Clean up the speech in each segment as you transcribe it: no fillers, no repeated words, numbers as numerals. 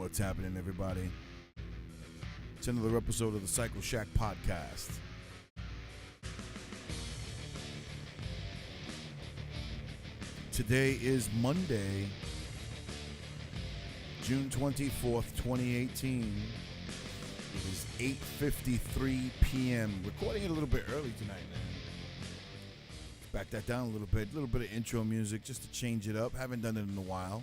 What's happening, everybody? It's another episode of the Cycleshack podcast. Today is Monday, June 24th, 2018. It is 8:53 p.m. Recording it a little bit early tonight, man. Let's back that down a little bit of intro music just to change it up. Haven't done it in a while.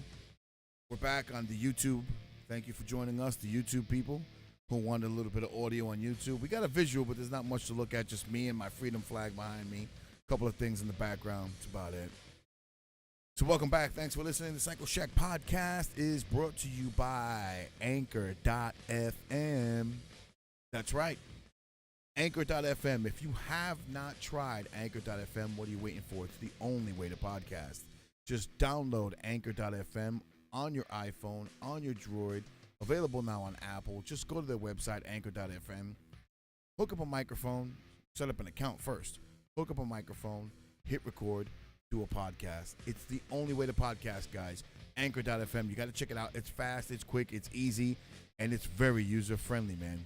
We're back on the YouTube. Thank you for joining us, the YouTube people who wanted a little bit of audio on YouTube. We got a visual, but there's not much to look at. Just me and my freedom flag behind me. A couple of things in the background. That's about it. So welcome back. Thanks for listening. The Cycleshack podcast is brought to you by Anchor.fm. That's right. Anchor.fm. If you have not tried Anchor.fm, what are you waiting for? It's the only way to podcast. Just download Anchor.fm on your iPhone, on your Droid, available now on Apple. Just go to their website, Anchor.fm, hook up a microphone, set up an account first, hook up a microphone, hit record, do a podcast. It's the only way to podcast, guys. Anchor.fm. You got to check it out. It's fast, it's quick, it's easy, and it's very user-friendly, man.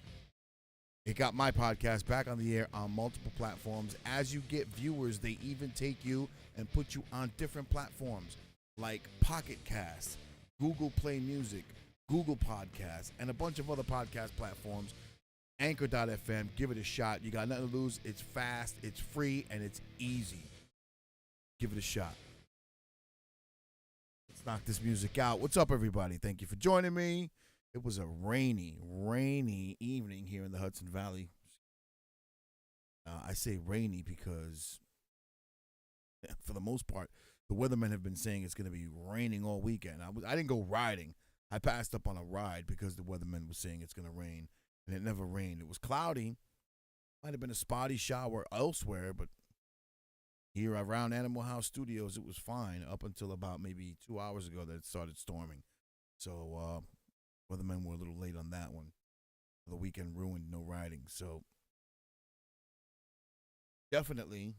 It got my podcast back on the air on multiple platforms. As you get viewers, they even take you and put you on different platforms like Pocket Cast, Google Play Music, Google Podcasts, and a bunch of other podcast platforms. Anchor.fm, give it a shot. You got nothing to lose. It's fast, it's free, and it's easy. Give it a shot. Let's knock this music out. What's up, everybody? Thank you for joining me. It was a rainy evening here in the Hudson Valley. I say rainy because, for the most part, the weathermen have been saying it's going to be raining all weekend. I didn't go riding. I passed up on a ride because the weatherman was saying it's going to rain, and it never rained. It was cloudy. Might have been a spotty shower elsewhere, but here around Animal House Studios, it was fine up until about maybe 2 hours ago that it started storming. So weathermen were a little late on that one. The weekend ruined, no riding. So definitely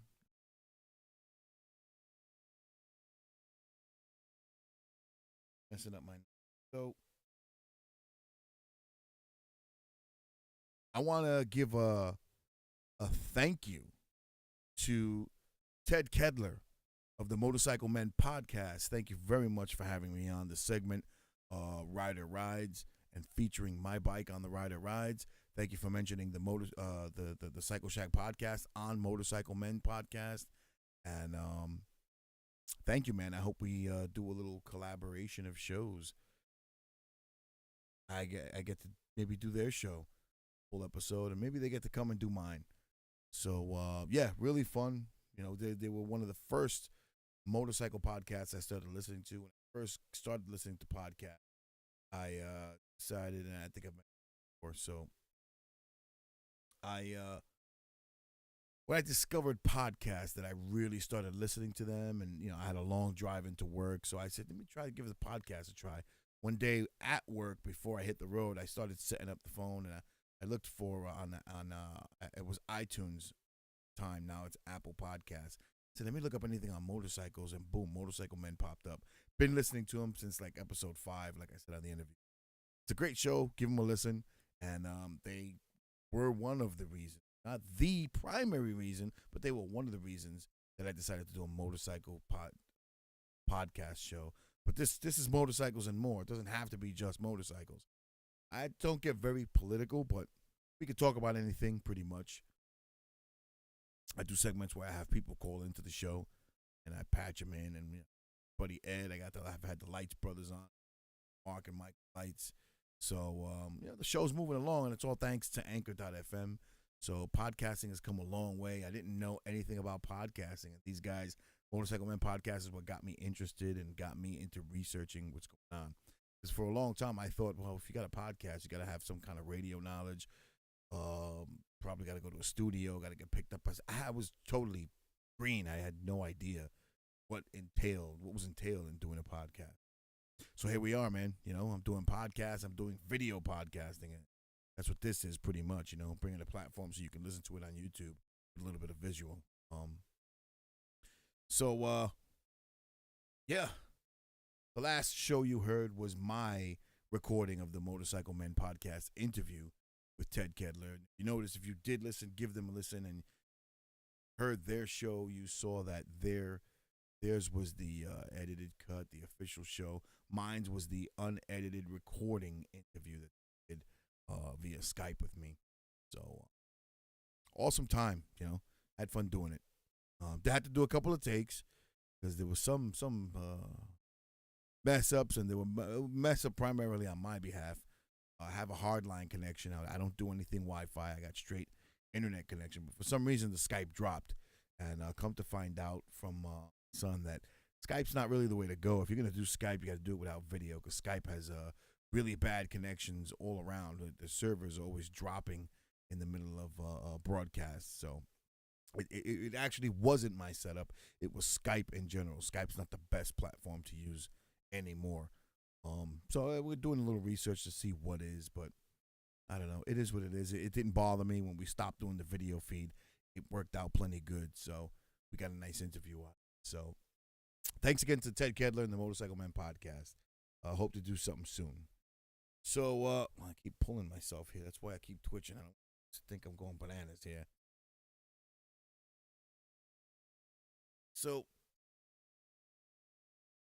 messing up my. So I want to give a thank you to Ted Kedler of the Motorcycle Men podcast. Thank you very much for having me on the segment, Rider Rides, and featuring my bike on the Rider Rides. Thank you for mentioning the Cycleshack podcast on Motorcycle Men podcast. And thank you, man. I hope we do a little collaboration of shows. I get to maybe do their show, full episode, and maybe they get to come and do mine. So, yeah, really fun. You know, they were one of the first motorcycle podcasts I started listening to. When I first started listening to podcasts, I decided, and I think I've mentioned before, so when I discovered podcasts, that I really started listening to them, and, you know, I had a long drive into work, so I said, let me try to give the podcast a try. One day at work, before I hit the road, I started setting up the phone, and I looked for it was iTunes time. Now it's Apple Podcasts. So let me look up anything on motorcycles, and boom, Motorcycle Men popped up. Been listening to them since like episode 5, like I said on the interview. It's a great show. Give them a listen. And they were one of the reasons, not the primary reason, but they were one of the reasons that I decided to do a motorcycle podcast show. But this is motorcycles and more. It doesn't have to be just motorcycles. I don't get very political, but we can talk about anything pretty much. I do segments where I have people call into the show, and I patch them in. And, you know, buddy Ed, I've had the Lights brothers on, Mark and Mike Lights. So you know, the show's moving along, and it's all thanks to Anchor.fm. So podcasting has come a long way. I didn't know anything about podcasting. These guys, Motorcycle Men podcast, is what got me interested and got me into researching what's going on. Because for a long time, I thought, well, if you got a podcast, you got to have some kind of radio knowledge. Probably got to go to a studio, got to get picked up. I was totally green. I had no idea what was entailed in doing a podcast. So here we are, man. You know, I'm doing podcasts. I'm doing video podcasting. And that's what this is pretty much, you know, bringing a platform so you can listen to it on YouTube with a little bit of visual. Yeah. The last show you heard was my recording of the Motorcycle Men podcast interview with Ted Kedler. You notice if you did listen, give them a listen and heard their show, you saw that theirs was the edited cut, the official show. Mine's was the unedited recording interview that they did via Skype with me. So awesome time, Had fun doing it. They had to do a couple of takes because there was some mess ups, and they were mess up primarily on my behalf. I have a hardline connection. I don't do anything Wi-Fi. I got straight internet connection. But for some reason, the Skype dropped, and come to find out from son that Skype's not really the way to go. If you're gonna do Skype, you got to do it without video because Skype has really bad connections all around. The servers are always dropping in the middle of broadcasts. So it actually wasn't my setup. It was Skype in general. Skype's not the best platform to use anymore. So we're doing a little research to see what is, but I don't know. It is what it is. It didn't bother me when we stopped doing the video feed. It worked out plenty good. So we got a nice interview out. So thanks again to Ted Kedler and the Motorcycle Men podcast. Hope to do something soon. So I keep pulling myself here. That's why I keep twitching. I don't think I'm going bananas here. So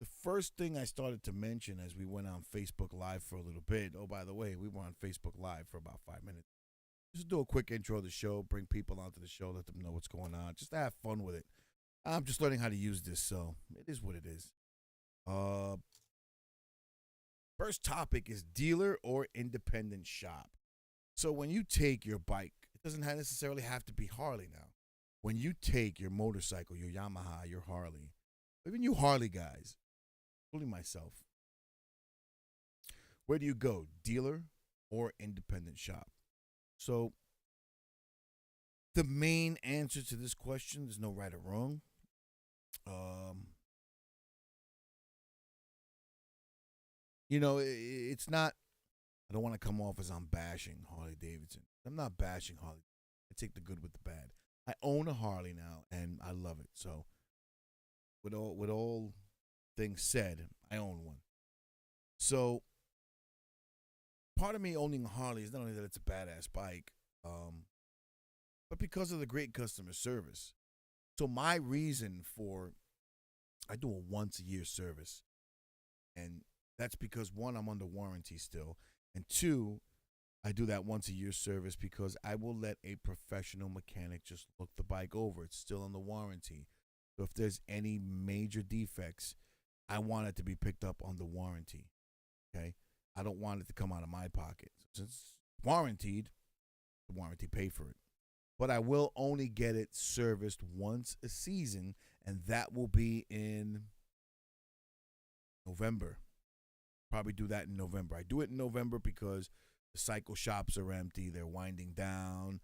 the first thing I started to mention as we went on Facebook Live for a little bit, oh, by the way, we were on Facebook Live for about 5 minutes. Just do a quick intro of the show, bring people onto the show, let them know what's going on, just to have fun with it. I'm just learning how to use this, so it is what it is. First topic is dealer or independent shop. So when you take your bike, it doesn't necessarily have to be Harley now. When you take your motorcycle, your Yamaha, your Harley, even you Harley guys, including myself, where do you go, dealer or independent shop? So the main answer to this question, there's no right or wrong. It's not, I don't want to come off as I'm bashing Harley Davidson. I'm not bashing Harley. I take the good with the bad. I own a Harley now, and I love it. So with all things said, I own one. So part of me owning a Harley is not only that it's a badass bike, but because of the great customer service. So my reason for, I do a once-a-year service, and that's because, one, I'm under warranty still, and two, I do that once-a-year service because I will let a professional mechanic just look the bike over. It's still under warranty. So if there's any major defects, I want it to be picked up on the warranty, okay? I don't want it to come out of my pocket. Since it's warranted, the warranty pay for it. But I will only get it serviced once a season, and that will be in November. Probably do that in November. I do it in November because the cycle shops are empty. They're winding down.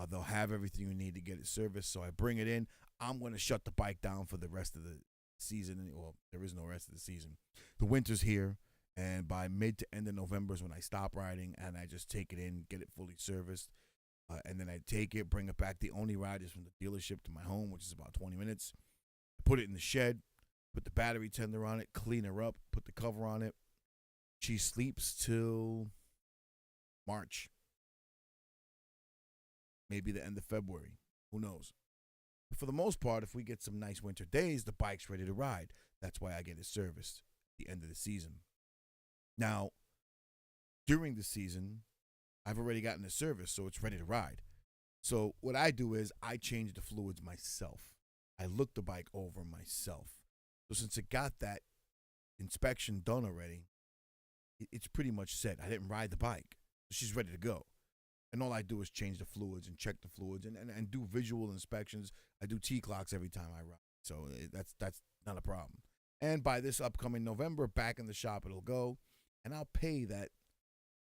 They'll have everything you need to get it serviced. So I bring it in. I'm going to shut the bike down for the rest of the season. Well, there is no rest of the season. The winter's here. And by mid to end of November is when I stop riding. And I just take it in, get it fully serviced. And then I take it, bring it back. The only ride is from the dealership to my home, which is about 20 minutes. Put it in the shed. Put the battery tender on it. Clean her up. Put the cover on it. She sleeps till March, maybe the end of February. Who knows? But for the most part, if we get some nice winter days, the bike's ready to ride. That's why I get it serviced at the end of the season. Now, during the season, I've already gotten it serviced, so it's ready to ride. So what I do is I change the fluids myself. I look the bike over myself. So since it got that inspection done already, it's pretty much set. I didn't ride the bike. She's ready to go. And all I do is change the fluids and check the fluids and do visual inspections. I do T-clocks every time I ride. So that's not a problem. And by this upcoming November, back in the shop it'll go. And I'll pay that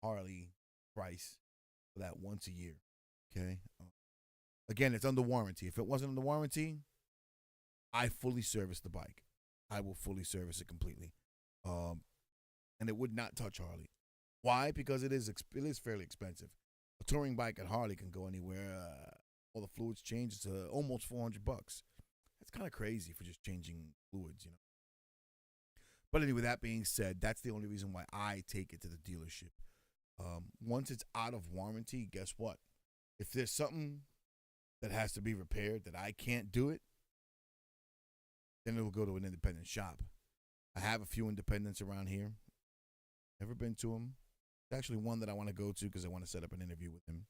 Harley price for that once a year. Okay? Again, it's under warranty. If it wasn't under warranty, I fully service the bike. I will fully service it completely. And it would not touch Harley. Why? Because it is fairly expensive. A touring bike at Harley can go anywhere. All the fluids change. It's almost $400. That's kind of crazy for just changing fluids, But anyway, that being said, that's the only reason why I take it to the dealership. Once it's out of warranty, guess what? If there's something that has to be repaired that I can't do it, then it will go to an independent shop. I have a few independents around here. Never been to them. There's actually one that I want to go to because I want to set up an interview with him.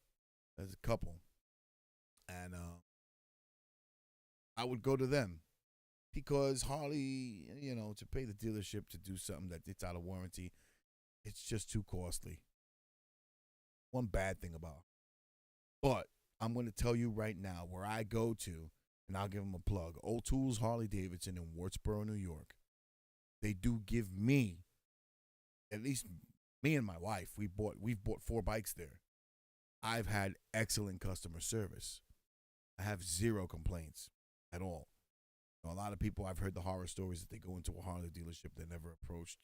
There's a couple. And I would go to them because Harley, to pay the dealership to do something that it's out of warranty, it's just too costly. One bad thing about it. But I'm going to tell you right now where I go to, and I'll give them a plug. O'Toole's Harley Davidson in Wardsboro, New York. They do give me, at least me and my wife, we've bought 4 bikes there. I've had excellent customer service. I have 0 complaints at all. A lot of people, I've heard the horror stories that they go into a Harley dealership, they're never approached.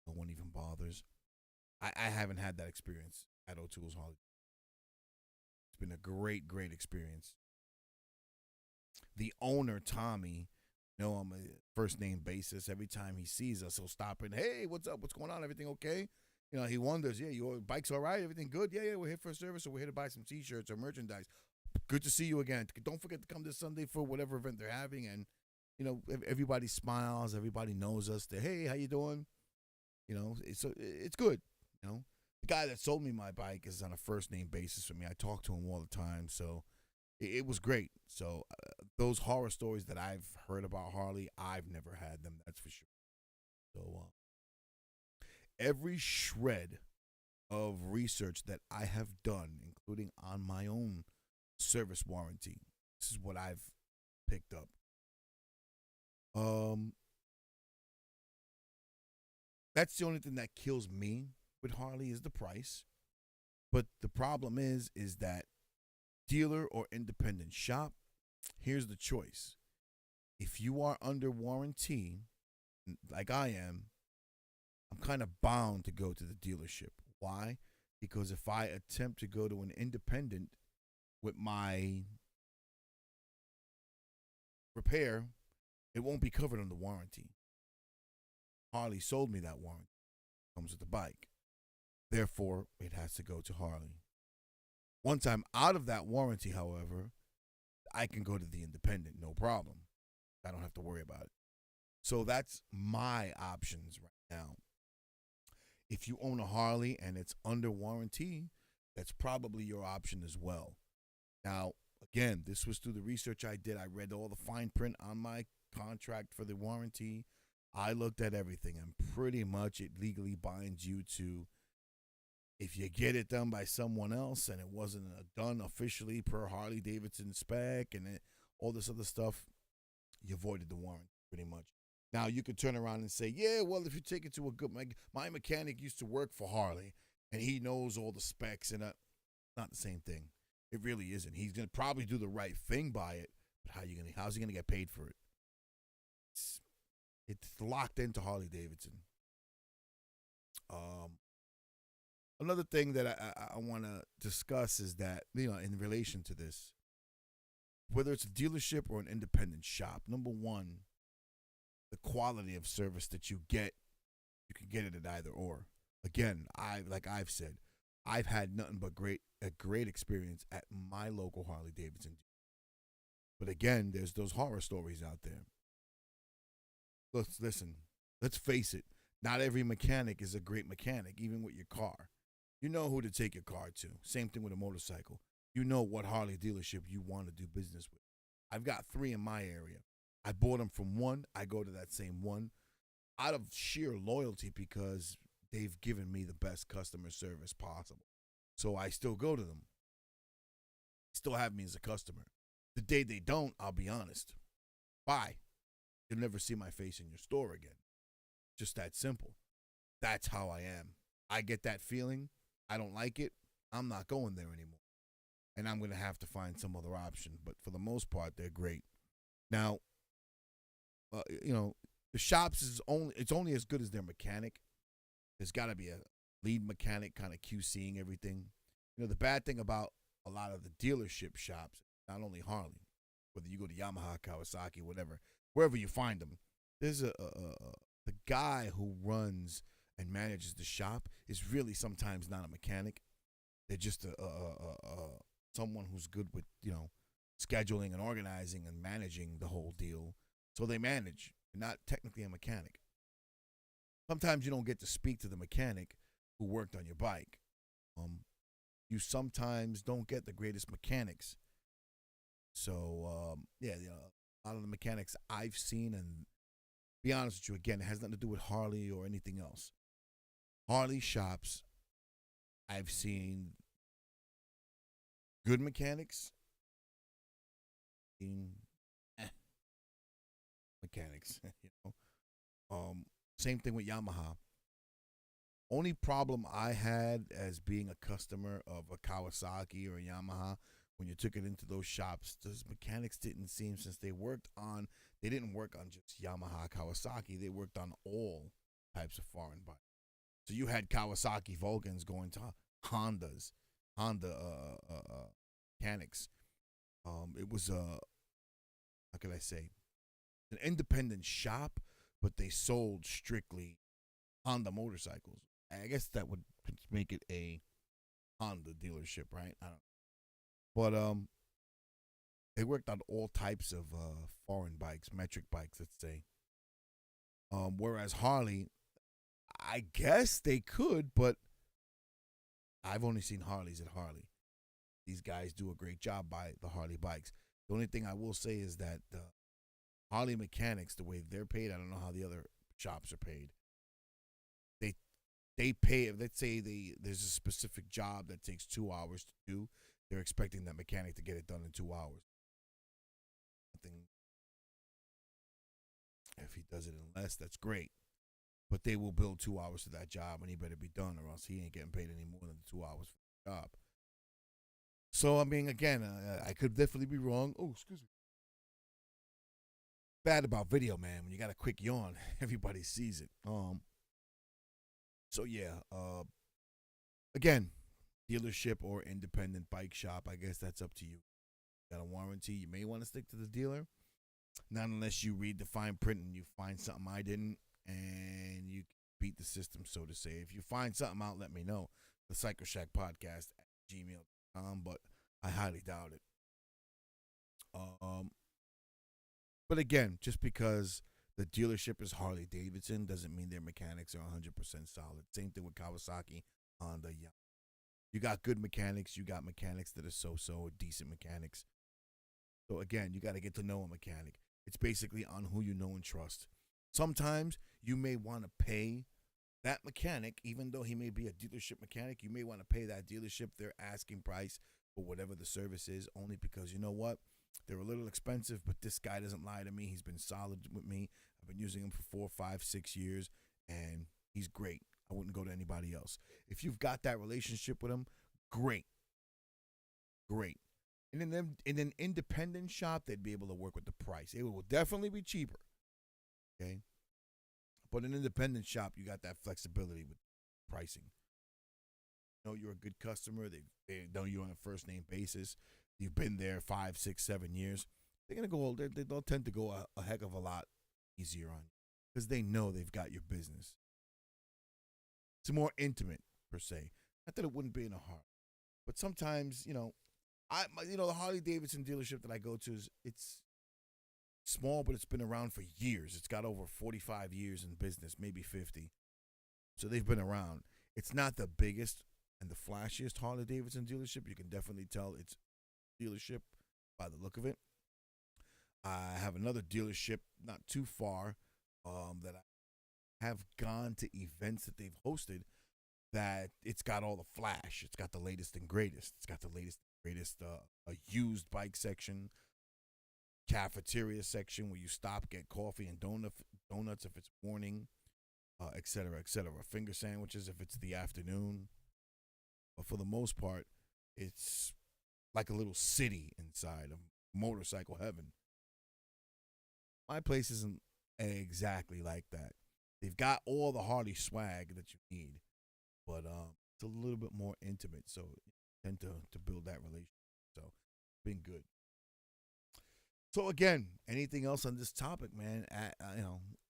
No one even bothers. I haven't had that experience at O'Toole's Harley. It's been a great, great experience. The owner, Tommy, on a first name basis, every time he sees us, he'll stop and, hey, what's up? What's going on? Everything okay? He wonders, your bike's all right? Everything good? Yeah, we're here for a service, or we're here to buy some T-shirts or merchandise. Good to see you again. Don't forget to come this Sunday for whatever event they're having. And, everybody smiles. Everybody knows us. They, hey, how you doing? It's good. The guy that sold me my bike is on a first name basis with me. I talk to him all the time. So it was great. So those horror stories that I've heard about Harley, I've never had them. That's for sure. So every shred of research that I have done, including on my own service warranty, this is what I've picked up. That's the only thing that kills me with Harley is the price. But the problem is that dealer or independent shop, here's the choice. If you are under warranty, like I am, I'm kind of bound to go to the dealership. Why? Because if I attempt to go to an independent with my repair, it won't be covered under warranty. Harley sold me that warranty. Comes with the bike. Therefore, it has to go to Harley. Once I'm out of that warranty, however, I can go to the independent, no problem. I don't have to worry about it. So that's my options right now. If you own a Harley and it's under warranty, that's probably your option as well. Now, again, this was through the research I did. I read all the fine print on my contract for the warranty. I looked at everything, and pretty much it legally binds you to, if you get it done by someone else and it wasn't done officially per Harley Davidson spec and all this other stuff, you avoided the warranty pretty much. Now, you could turn around and say, yeah, well, if you take it to a good, my mechanic used to work for Harley, and he knows all the specs, and not the same thing. It really isn't. He's going to probably do the right thing by it, but how's he going to get paid for it? It's locked into Harley Davidson. Another thing that I want to discuss is that, in relation to this, whether it's a dealership or an independent shop, number one, the quality of service that you get, you can get it at either or. Again, I've said, I've had nothing but a great experience at my local Harley Davidson. But again, there's those horror stories out there. Let's face it. Not every mechanic is a great mechanic, even with your car. You know who to take your car to. Same thing with a motorcycle. You know what Harley dealership you want to do business with. I've got 3 in my area. I bought them from one. I go to that same one out of sheer loyalty because they've given me the best customer service possible. So I still go to them. Still have me as a customer. The day they don't, I'll be honest. Bye. You'll never see my face in your store again. Just that simple. That's how I am. I get that feeling. I don't like it. I'm not going there anymore. And I'm going to have to find some other option. But for the most part, they're great. Now, the shops it's only as good as their mechanic. There's got to be a lead mechanic kind of QCing everything. The bad thing about a lot of the dealership shops, not only Harley, whether you go to Yamaha, Kawasaki, whatever, wherever you find them, there's a The guy who runs and manages the shop is really sometimes not a mechanic. They're just someone who's good with scheduling and organizing and managing the whole deal. So they manage, not technically a mechanic. Sometimes you don't get to speak to the mechanic who worked on your bike. You sometimes don't get the greatest mechanics. So a lot of the mechanics I've seen, and be honest with you, again, it has nothing to do with Harley or anything else. Harley shops, I've seen good mechanics, seen mechanics. Same thing with Yamaha. Only problem I had as being a customer of a Kawasaki or a Yamaha, when you took it into those shops, those mechanics didn't seem, since they didn't work on just Yamaha, Kawasaki, they worked on all types of foreign bikes. So you had Kawasaki Vulcans going to Honda mechanics. It was how can I say, an independent shop, but they sold strictly Honda motorcycles. I guess that would make it a Honda dealership, right? I don't know. But they worked on all types of foreign bikes, metric bikes, let's say. Whereas Harley, I guess they could, but I've only seen Harleys at Harley. These guys do a great job by the Harley bikes. The only thing I will say is that the Harley mechanics, the way they're paid, I don't know how the other shops are paid. They pay, let's say there's a specific job that takes 2 hours to do, they're expecting that mechanic to get it done in 2 hours. Nothing, if he does it in less, that's great. But they will build 2 hours to that job, and he better be done, or else he ain't getting paid any more than the 2 hours for the job. So, I mean, again, I could definitely be wrong. Oh, excuse me. Bad about video, man. When you got a quick yawn, everybody sees it. So yeah, again, dealership or independent bike shop, I guess that's up to you. Got a warranty, you may want to stick to the dealer. Not unless you read the fine print and you find something I didn't, and you beat the system, so to say. If you find something out, let me know. The Cycleshack podcast at gmail.com, but I highly doubt it. But again, just because the dealership is Harley Davidson doesn't mean their mechanics are 100% solid. Same thing with Kawasaki, Honda. Yeah, you got good mechanics. You got mechanics that are so decent mechanics. So again, you got to get to know a mechanic. It's basically on who you know and trust. Sometimes you may want to pay that mechanic, even though he may be a dealership mechanic, you may want to pay that dealership their asking price for whatever the service is, only because, you know what? They're a little expensive, but this guy doesn't lie to me. He's been solid with me. I've been using him for 4, 5, 6 years, and he's great. I wouldn't go to anybody else. If you've got that relationship with him, great. Great. And in an independent shop, they'd be able to work with the price. It will definitely be cheaper. Okay? But an independent shop, you got that flexibility with pricing. You know you're a good customer. They know you on a first name basis. You've been there 5, 6, 7 years. They're gonna go. They'll tend to go a heck of a lot easier on you because they know they've got your business. It's more intimate per se. Not that it wouldn't be in a heart, but sometimes the Harley Davidson dealership that I go to it's small, but it's been around for years. It's got over 45 years in business, maybe 50. So they've been around. It's not the biggest and the flashiest Harley Davidson dealership. You can definitely tell it's dealership by the look of it. I have another dealership not too far that I have gone to events that they've hosted that it's got all the flash. It's got the latest and greatest. It's got the latest and greatest a used bike section, cafeteria section where you stop, get coffee and donuts if it's morning, et cetera, et cetera. Finger sandwiches if it's the afternoon. But for the most part, it's like a little city inside of motorcycle heaven. My place isn't exactly like that. They've got all the Harley swag that you need, but it's a little bit more intimate, so you tend to build that relationship. So it's been good. So again, anything else on this topic, man?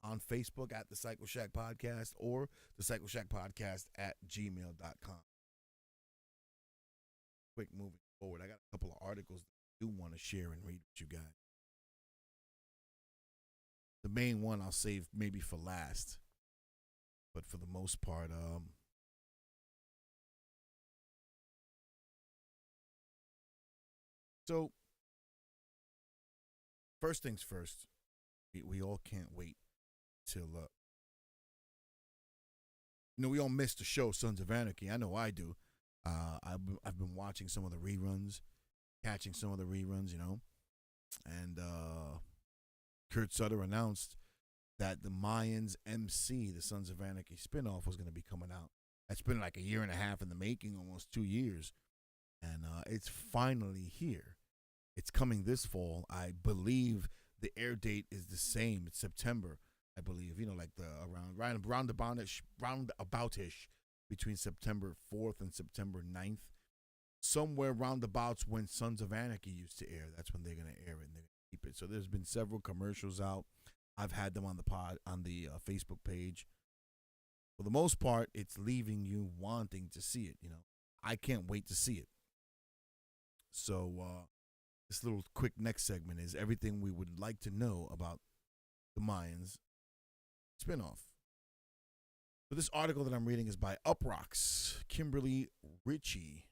on Facebook at the Cycleshack Podcast or the Cycleshack Podcast at gmail.com. Quick moving forward, I got a couple of articles that I do want to share and read with you guys. The main one I'll save maybe for last, but for the most part, so first things first, we all can't wait till we all missed the show Sons of Anarchy. I know I do. I've been watching some of the reruns, catching some of the reruns, and Kurt Sutter announced that the Mayans MC, the Sons of Anarchy spinoff, was going to be coming out. That's been like a year and a half in the making, almost 2 years, and it's finally here. It's coming this fall. I believe the air date is the same. It's September, I believe. Like the roundabout-ish between September 4th and September 9th. Somewhere roundabouts when Sons of Anarchy used to air. That's when they're going to air it and they're going to keep it. So there's been several commercials out. I've had them on the Facebook page. For the most part, it's leaving you wanting to see it. I can't wait to see it. So this little quick next segment is everything we would like to know about the Mayans spinoff. So this article that I'm reading is by Uproxx, Kimberly Ritchie,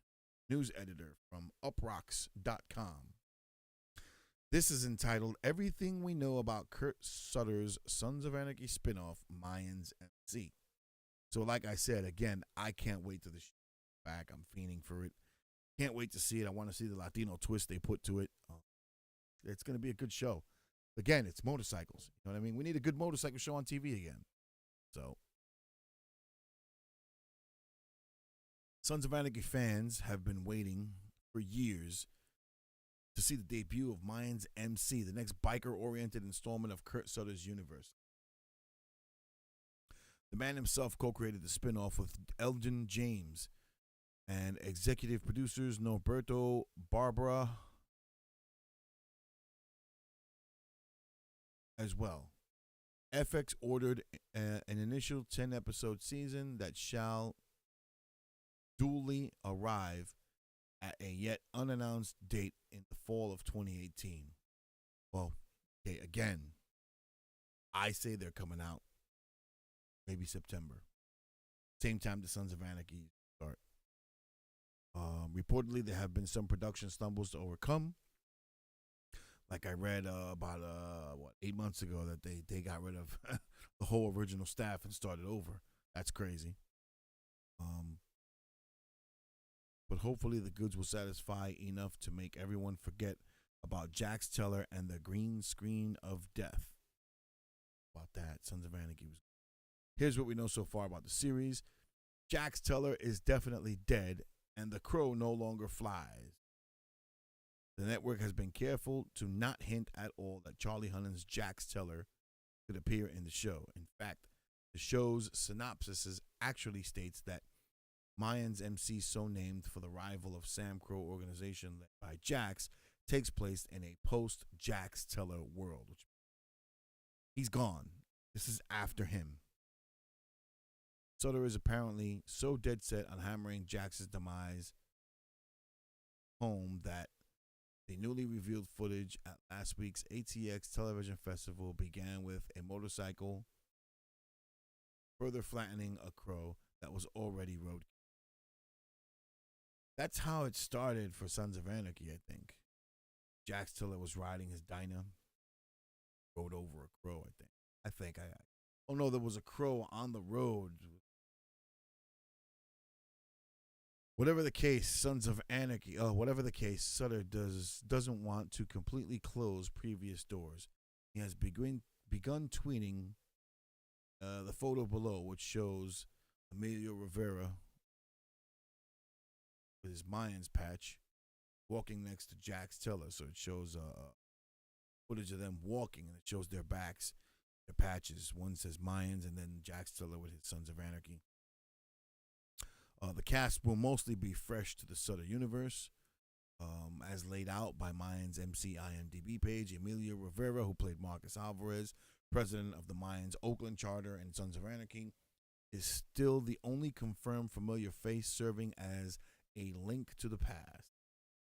news editor from uproxx.com. This is entitled Everything We Know About Kurt Sutter's Sons of Anarchy spinoff, Mayans MC. So like I said, again, I can't wait to the show back. I'm fiending for it. Can't wait to see it. I want to see the Latino twist they put to it. It's going to be a good show. Again, it's motorcycles. You know what I mean? We need a good motorcycle show on TV again. So, Sons of Anarchy fans have been waiting for years to see the debut of Mayans MC, the next biker-oriented installment of Kurt Sutter's universe. The man himself co-created the spinoff with Elgin James and executive producers Norberto Barbara as well. FX ordered an initial 10-episode season that shall duly arrive at a yet unannounced date in the fall of 2018. Well, okay, again, I say they're coming out maybe September. Same time the Sons of Anarchy start. Reportedly, there have been some production stumbles to overcome. Like I read about 8 months ago that they got rid of the whole original staff and started over. That's crazy. But hopefully the goods will satisfy enough to make everyone forget about Jax Teller and the green screen of death. About that, Sons of Anarchy was. Here's what we know so far about the series. Jax Teller is definitely dead, and the crow no longer flies. The network has been careful to not hint at all that Charlie Hunnam's Jax Teller could appear in the show. In fact, the show's synopsis actually states that Mayans MC, so named for the rival of Sam Crow organization led by Jax, takes place in a post-Jax Teller world. He's gone. This is after him. Sutter is apparently so dead set on hammering Jax's demise home that the newly revealed footage at last week's ATX television festival began with a motorcycle further flattening a crow that was already roadkill. That's how it started for Sons of Anarchy, I think. Jax Teller was riding his Dyna, rode over a crow, I think. Oh no, there was a crow on the road. Whatever the case, Sons of Anarchy, whatever the case, Sutter doesn't want to completely close previous doors. He has begun tweeting the photo below, which shows Emilio Rivera with his Mayans patch walking next to Jax Teller. So it shows footage of them walking, and it shows their backs, their patches. One says Mayans, and then Jax Teller with his Sons of Anarchy. The cast will mostly be fresh to the Sutter universe, as laid out by Mayans MC IMDb page. Emilio Rivera, who played Marcus Alvarez, president of the Mayans Oakland Charter and Sons of Anarchy, is still the only confirmed familiar face serving as a link to the past.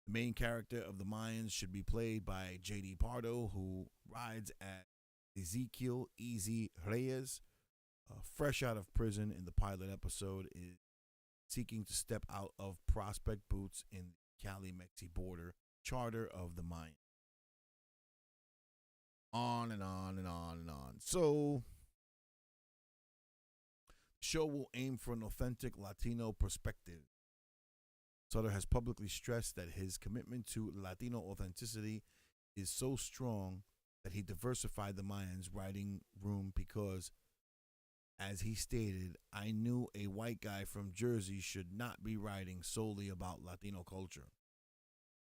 The main character of the Mayans should be played by J.D. Pardo, who rides at Ezekiel Easy Reyes, fresh out of prison in the pilot episode, is seeking to step out of prospect boots in the Cali-Mexi border charter of the Mayans. On and on and on and on. So, the show will aim for an authentic Latino perspective. Sutter has publicly stressed that his commitment to Latino authenticity is so strong that he diversified the Mayans' writing room because, as he stated, I knew a white guy from Jersey should not be writing solely about Latino culture.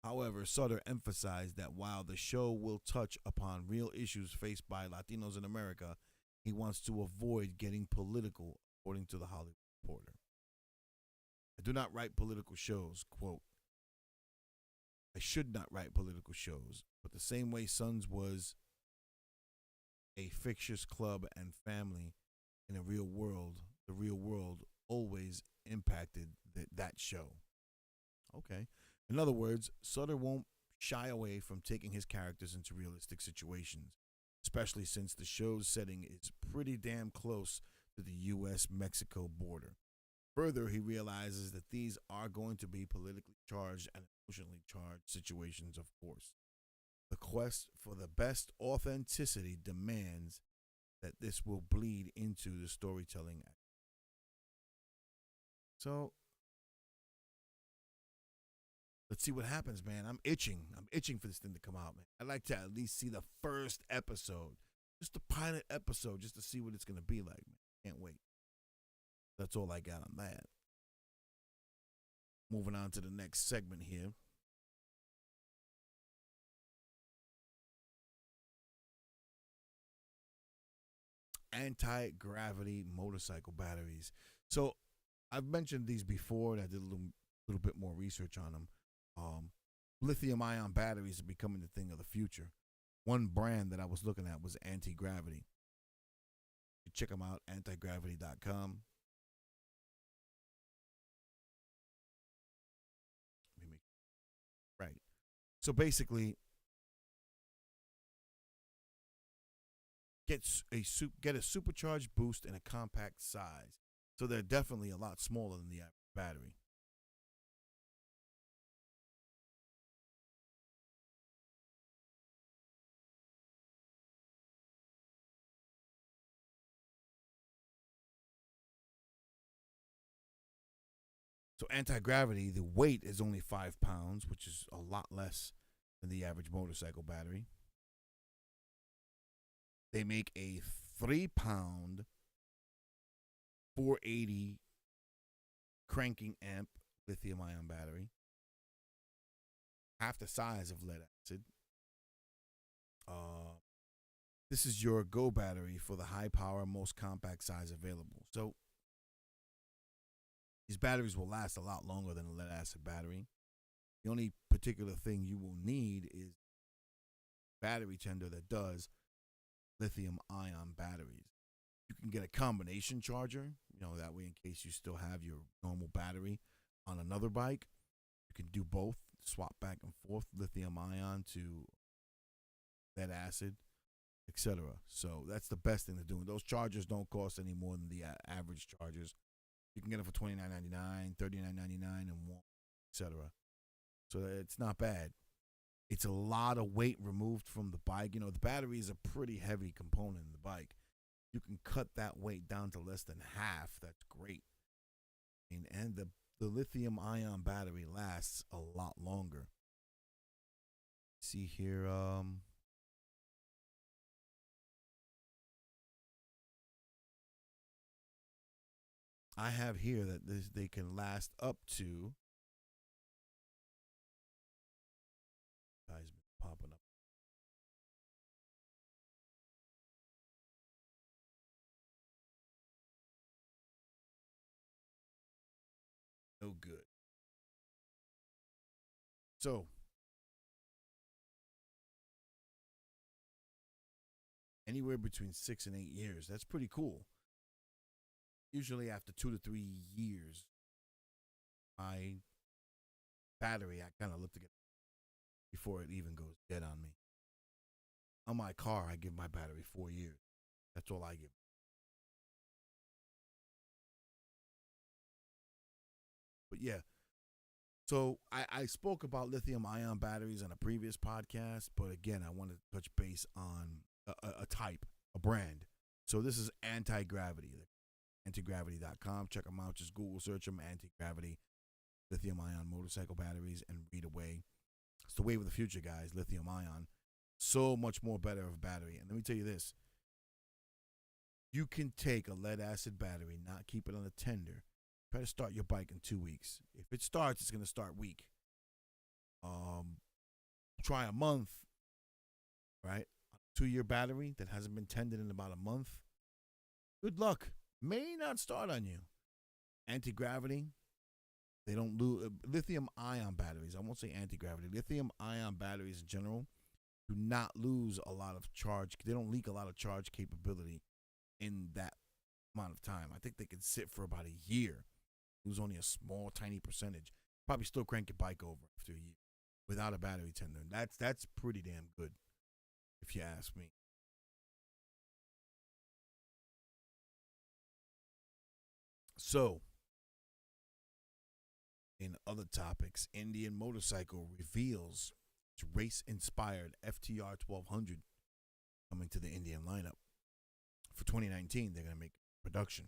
However, Sutter emphasized that while the show will touch upon real issues faced by Latinos in America, he wants to avoid getting political, according to the Hollywood Reporter. I do not write political shows, quote. I should not write political shows, but the same way Sons was a fictitious club and family in a real world, the real world always impacted that show. Okay. In other words, Sutter won't shy away from taking his characters into realistic situations, especially since the show's setting is pretty damn close to the U.S.-Mexico border. Further, he realizes that these are going to be politically charged and emotionally charged situations, of course. The quest for the best authenticity demands that this will bleed into the storytelling. So, let's see what happens, man. I'm itching. I'm itching for this thing to come out, man. I'd like to at least see the first episode, just the pilot episode, just to see what it's going to be like, man. Can't wait. That's all I got on that. Moving on to the next segment here. Anti-gravity motorcycle batteries. So I've mentioned these before, and I did a little bit more research on them. Lithium-ion batteries are becoming the thing of the future. One brand that I was looking at was Anti-Gravity. You check them out, antigravity.com. Right. So basically, get a supercharged boost in a compact size. So they're definitely a lot smaller than the average battery. So anti-gravity, the weight is only 5 pounds, which is a lot less than the average motorcycle battery. They make a 3-pound 480 cranking amp lithium ion battery, half the size of lead acid. This is your go battery for the high power, most compact size available. So these batteries will last a lot longer than a lead acid battery. The only particular thing you will need is battery tender that does lithium ion batteries. You can get a combination charger, that way in case you still have your normal battery on another bike. You can do both, swap back and forth lithium ion to lead acid, etc. So that's the best thing to do. And those chargers don't cost any more than the average chargers. You can get them for $29.99, $39.99, and more, etc. So it's not bad. It's a lot of weight removed from the bike. The battery is a pretty heavy component in the bike. You can cut that weight down to less than half. That's great. And the lithium ion battery lasts a lot longer. See here, I have here that they can last up to. Guys, popping up. No good. So, anywhere between 6 and 8 years. That's pretty cool. Usually after 2 to 3 years, my battery, I kind of look to get before it even goes dead on me. On my car, I give my battery 4 years. That's all I give. But yeah, so I spoke about lithium ion batteries on a previous podcast, but again, I want to touch base on a type, a brand. So this is anti-gravity, antigravity.com. Check them out. Just Google search them, anti-gravity, lithium ion motorcycle batteries, and read away. It's the wave of the future, guys, lithium ion. So much more better of a battery. And let me tell you this. You can take a lead acid battery, not keep it on a tender. Try to start your bike in 2 weeks. If it starts, it's going to start weak. Try a month, right? A 2-year battery that hasn't been tended in about a month. Good luck. May not start on you. Anti-gravity, they don't lose. Lithium ion batteries, I won't say anti-gravity. Lithium ion batteries in general do not lose a lot of charge. They don't leak a lot of charge capability in that amount of time. I think they can sit for about a year. Lose only a small, tiny percentage. Probably still crank your bike over after a year without a battery tender. That's pretty damn good, if you ask me. So, in other topics, Indian Motorcycle reveals its race-inspired FTR 1200 coming to the Indian lineup. For 2019, they're going to make production.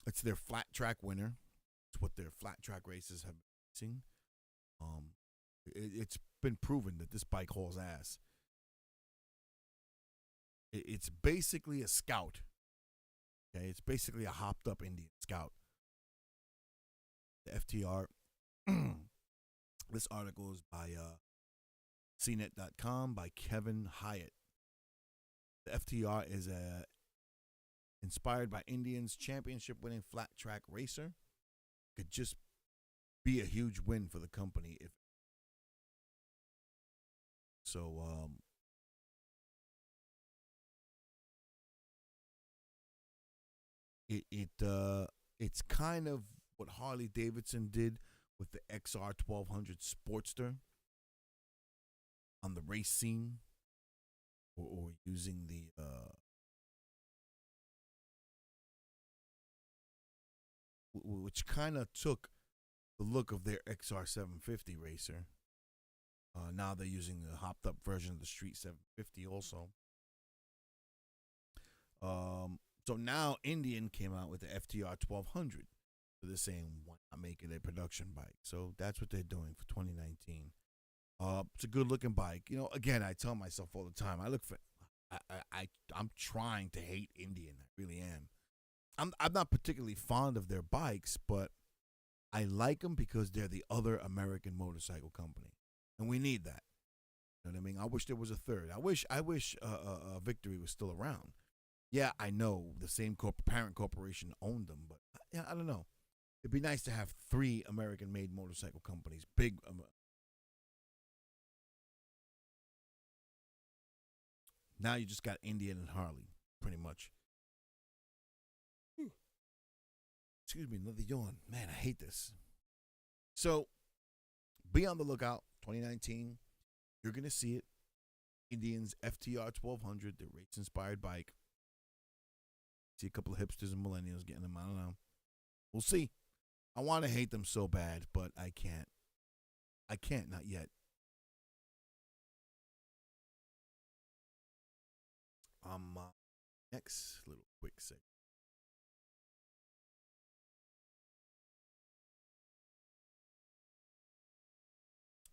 It's their flat track winner. It's what their flat track races have been racing. It's been proven that this bike hauls ass. It's basically a Scout. Okay, it's basically a hopped up Indian Scout. The FTR. This article is by CNET.com by Kevin Hyatt. The FTR is inspired by Indians, championship-winning flat track racer. Could just be a huge win for the company if so. It's kind of what Harley Davidson did with the XR 1200 Sportster on the race scene, or using the which kind of took the look of their XR 750 racer. Now they're using the hopped up version of the Street 750 also. So now Indian came out with the FTR 1200. So they're saying, why not make it a production bike? So that's what they're doing for 2019. It's a good looking bike. You know, again, I tell myself all the time, I'm trying to hate Indian. I really am. I'm not particularly fond of their bikes, but I like them because they're the other American motorcycle company, and we need that. You know what I mean? I wish there was a third. I wish Victory was still around. Yeah, I know the same parent corporation owned them, but yeah, I don't know. It'd be nice to have 3 American-made motorcycle companies. Big. Now you just got Indian and Harley, pretty much. Excuse me, another yawn. Man, I hate this. So, be on the lookout. 2019, you're going to see it. Indians FTR 1200, the race-inspired bike. See a couple of hipsters and millennials getting them. I don't know. We'll see. I want to hate them so bad, but I can't. I can't, not yet. Next little quick segment.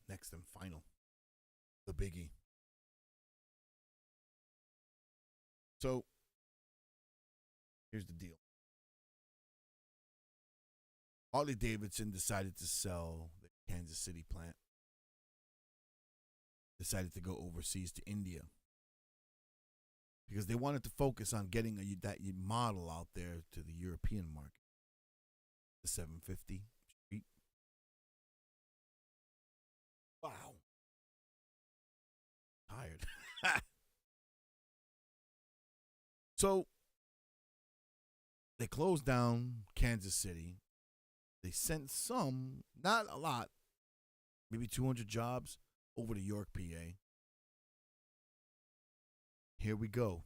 Next and final. The biggie. So, here's the deal. Harley Davidson decided to sell the Kansas City plant. Decided to go overseas to India. Because they wanted to focus on getting that model out there to the European market. The 750 Street. Wow. Tired. So they closed down Kansas City. They sent some, not a lot, maybe 200 jobs over to York, PA. Here we go.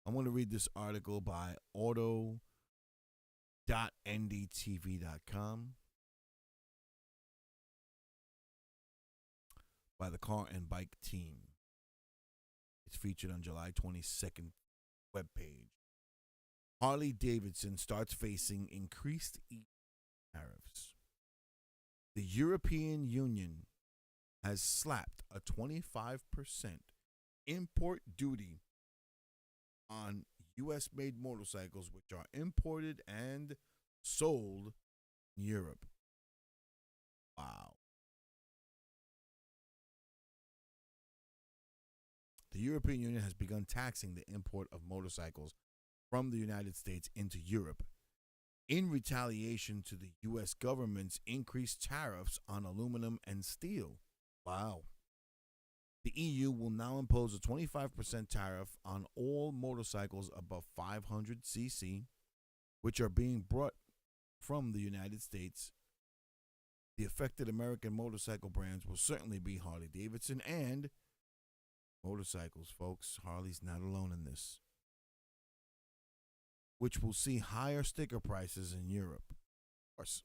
I'm going to read this article by auto.ndtv.com by the Car and Bike Team. It's featured on July 22nd webpage. Harley Davidson starts facing increased tariffs. The European Union has slapped a 25% import duty on U.S. made motorcycles which are imported and sold in Europe. Wow. The European Union has begun taxing the import of motorcycles from the United States into Europe in retaliation to the U.S. government's increased tariffs on aluminum and steel. Wow. The EU will now impose a 25% tariff on all motorcycles above 500cc, which are being brought from the United States. The affected American motorcycle brands will certainly be Harley Davidson and motorcycles, folks. Harley's not alone in this, which will see higher sticker prices in Europe, of course,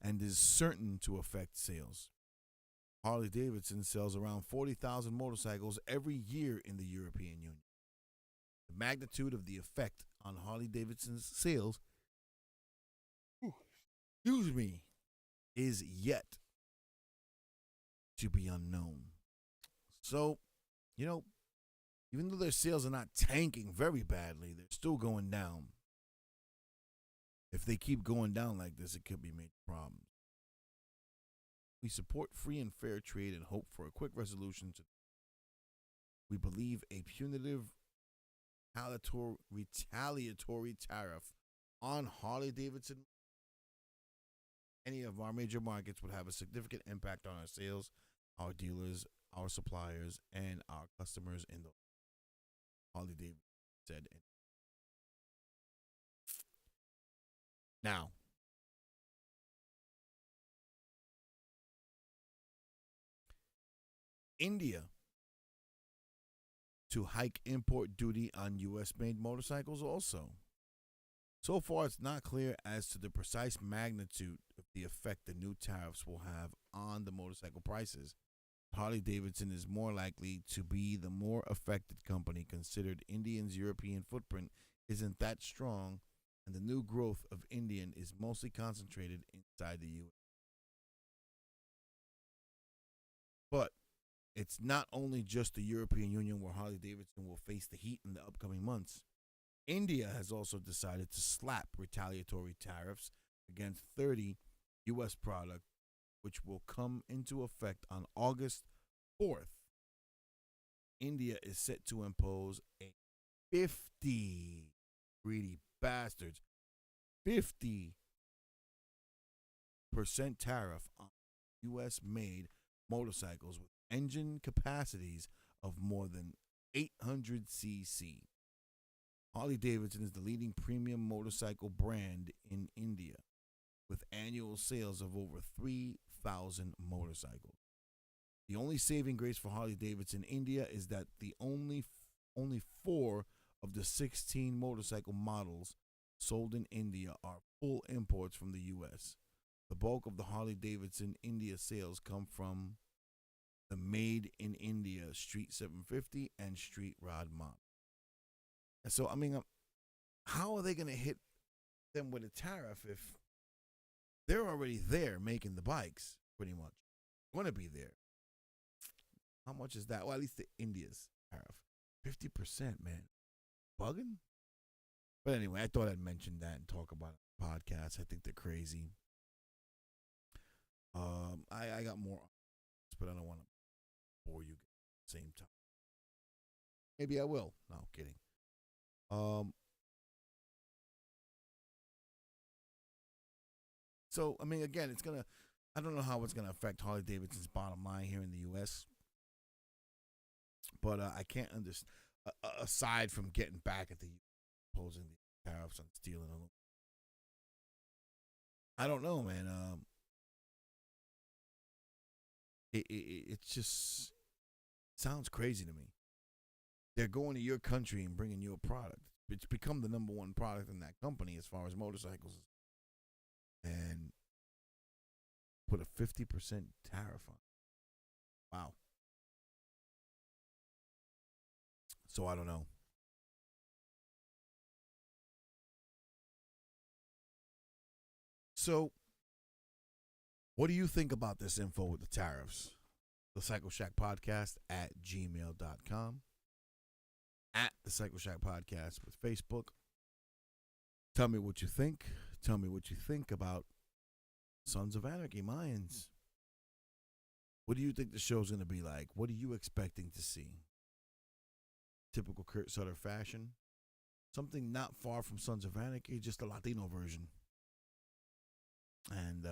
and is certain to affect sales. Harley Davidson sells around 40,000 motorcycles every year in the European Union. The magnitude of the effect on Harley Davidson's sales, is yet to be unknown. So, even though their sales are not tanking very badly, they're still going down. If they keep going down like this, it could be major problems. We support free and fair trade and hope for a quick resolution. We believe a punitive retaliatory tariff on Harley Davidson, any of our major markets, would have a significant impact on our sales, our dealers, our suppliers, and our customers in the Harley Davidson said. Now, India to hike import duty on U.S. made motorcycles also. So far, it's not clear as to the precise magnitude of the effect the new tariffs will have on the motorcycle prices. Harley Davidson is more likely to be the more affected company, considered Indian's European footprint isn't that strong, and the new growth of Indian is mostly concentrated inside the U.S. But it's not only just the European Union where Harley Davidson will face the heat in the upcoming months. India has also decided to slap retaliatory tariffs against 30 U.S. products, which will come into effect on August 4th. India is set to impose a 50, greedy bastards, 50% tariff on U.S. made motorcycles with engine capacities of more than 800cc. Harley Davidson is the leading premium motorcycle brand in India, with annual sales of over 3,000 motorcycles. The only saving grace for Harley Davidson India is that the only 4 of the 16 motorcycle models sold in India are full imports from the U.S. The bulk of the Harley Davidson India sales come from the Made in India Street 750 and Street Rod model. And so, how are they going to hit them with a tariff if they're already there making the bikes, pretty much? Going to be there. How much is that? Well, at least the India's tariff. 50%, man. Bugging? But anyway, I thought I'd mention that and talk about it on the podcast. I think they're crazy. I got more, but I don't want to bore you at the same time. Maybe I will. No, kidding. So, again, I don't know how it's going to affect Harley Davidson's bottom line here in the U.S., but I can't understand. aside from getting back at the imposing the tariffs on steel and aluminum. I don't know, man. It just sounds crazy to me. They're going to your country and bringing you a product. It's become the number one product in that company as far as motorcycles, and put a 50% tariff on. Wow. So I don't know. So what do you think about this info with the tariffs? The Cycleshack Podcast at gmail.com. At the Cycleshack Podcast with Facebook. Tell me what you think. Tell me what you think about Sons of Anarchy, Mayans. What do you think the show's going to be like? What are you expecting to see? Typical Kurt Sutter fashion? Something not far from Sons of Anarchy, just a Latino version. And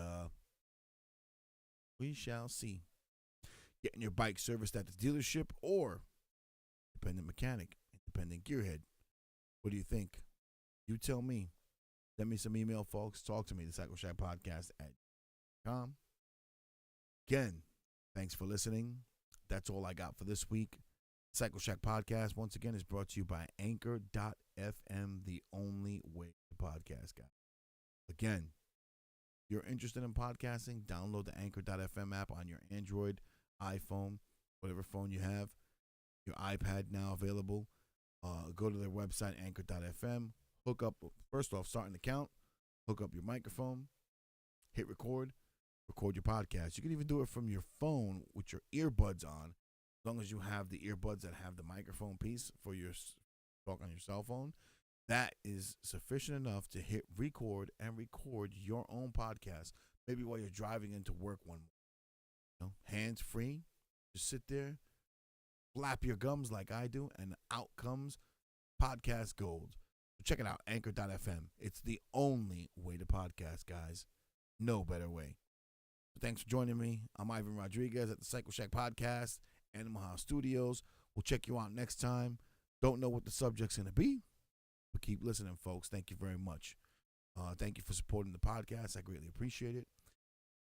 we shall see. Getting your bike serviced at the dealership or independent mechanic, independent gearhead. What do you think? You tell me. Send me some email, folks. Talk to me, the Cycleshack Podcast at com. Again, thanks for listening. That's all I got for this week. Cycleshack Podcast, once again, is brought to you by Anchor.fm, the only way to podcast, guys. Again, if you're interested in podcasting, download the Anchor.fm app on your Android, iPhone, whatever phone you have, your iPad now available. Go to their website, Anchor.fm. Hook up, first off, start an account. Hook up your microphone. Hit record. Record your podcast. You can even do it from your phone with your earbuds on, as long as you have the earbuds that have the microphone piece for your talk on your cell phone. That is sufficient enough to hit record and record your own podcast. Maybe while you're driving into work one morning. Hands free. Just sit there, flap your gums like I do, and out comes podcast gold. So check it out, Anchor.fm. It's the only way to podcast, guys. No better way. So thanks for joining me. I'm Ivan Rodriguez at the Cycleshack Podcast, Animal House Studios. We'll check you out next time. Don't know what the subject's going to be, but keep listening, folks. Thank you very much. Thank you for supporting the podcast. I greatly appreciate it.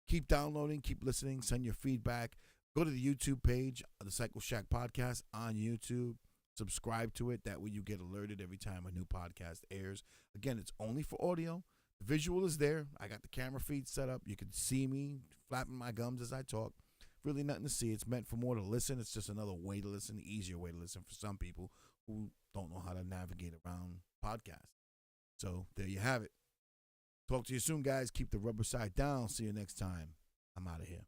Keep downloading, keep listening, send your feedback. Go to the YouTube page of the Cycleshack Podcast on YouTube. Subscribe to it. That way you get alerted every time a new podcast airs. Again, it's only for audio. The visual is there. I got the camera feed set up. You can see me flapping my gums as I talk. Really nothing to see. It's meant for more to listen. It's just another way to listen, easier way to listen for some people who don't know how to navigate around podcasts. So there you have it. Talk to you soon, guys. Keep the rubber side down. See you next time. I'm out of here.